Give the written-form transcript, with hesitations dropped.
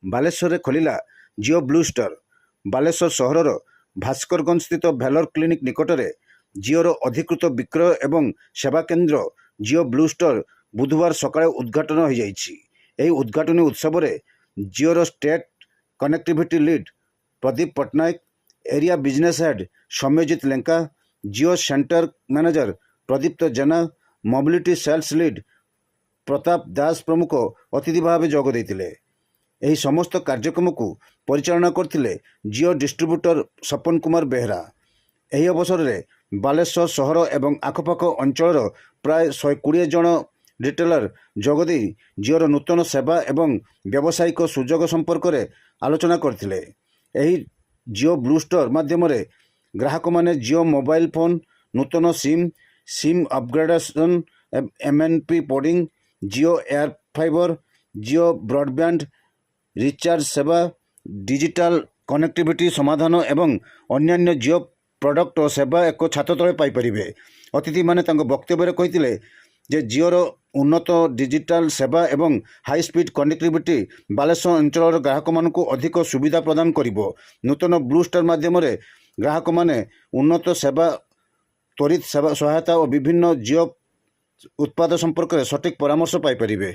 ବାଲେଶ୍ୱରରେ ଖୋଲିଲା Jio blue store. Balasore ସହରର ଭାସ୍କରଗଞ୍ଜ ସ୍ଥିତ ଭେଲୋର କ୍ଲିନିକ ନିକଟରେ ଜିଓର ଅଧିକୃତ ବିକ୍ରୟ ଏବଂ ସେବା କେନ୍ଦ୍ର ଜିଓ ବ୍ଲୁ ଷ୍ଟୋର ବୁଧବାର ସକାଳେ ଉଦ୍ଘାଟନ ହୋଇଯାଇଛି। ଏହି ଉଦ୍ଘାଟନୀ ଉତ୍ସବରେ ଜିଓର state connectivity lead Pradeep Pattnaik, area business head Soumyajit Lenka, Jio centre manager Pradipta Jena, mobility sales lead Pratap Das ପ୍ରମୁଖ ଅତିଥି ଭାବେ ଯୋଗ ଦେଇଥିଲେ। ଏହି ସମସ୍ତ କାର୍ଯ୍ୟକ୍ରମକୁ ପରିଚାଳନା କରିଥିଲେ ଜିଓ ଡିଷ୍ଟ୍ରିବ୍ୟୁଟର ସପନ କୁମାର ବେହେରା। ଏହି ଅବସରରେ ବାଲେଶ୍ୱର ସହର ଏବଂ ଆଖପାଖ ଅଞ୍ଚଳର ପ୍ରାୟ 120 ଜଣ ରିଟେଲର ଯୋଗଦେଇ ଜିଓର ନୂତନ ସେବା ଏବଂ ବ୍ୟବସାୟିକ ସୁଯୋଗ ସମ୍ପର୍କରେ ଆଲୋଚନା କରିଥିଲେ। ଏହି ଜିଓ ବ୍ଲୁ ଷ୍ଟୋର ମାଧ୍ୟମରେ ଗ୍ରାହକମାନେ ଜିଓ ମୋବାଇଲ ଫୋନ, ନୂତନ sim upgradation, MNP porting, Jio air fiber, Jio broadband recharge ସେବା, ଡିଜିଟାଲ କନେକ୍ଟିଭିଟି ସମାଧାନ ଏବଂ ଅନ୍ୟାନ୍ୟ ଜିଓ ପ୍ରଡକ୍ଟ ଓ ସେବା ଏକ ଛାତ ତଳେ ପାଇପାରିବେ। ଅତିଥିମାନେ ତାଙ୍କ ବକ୍ତବ୍ୟରେ କହିଥିଲେ ଯେ ଜିଓର ଉନ୍ନତ ଡିଜିଟାଲ ସେବା ଏବଂ ହାଇସ୍ପିଡ୍ କନେକ୍ଟିଭିଟି ବାଲେଶ୍ୱର ଅଞ୍ଚଳର ଗ୍ରାହକମାନଙ୍କୁ ଅଧିକ ସୁବିଧା ପ୍ରଦାନ କରିବ। ନୂତନ ବ୍ଲୁ ଷ୍ଟୋର ମାଧ୍ୟମରେ ଗ୍ରାହକମାନେ ଉନ୍ନତ ସେବା, ତ୍ୱରିତ ସେବା ସହାୟତା ଓ ବିଭିନ୍ନ ଜିଓ ଉତ୍ପାଦ ସମ୍ପର୍କରେ ସଠିକ୍ ପରାମର୍ଶ ପାଇପାରିବେ।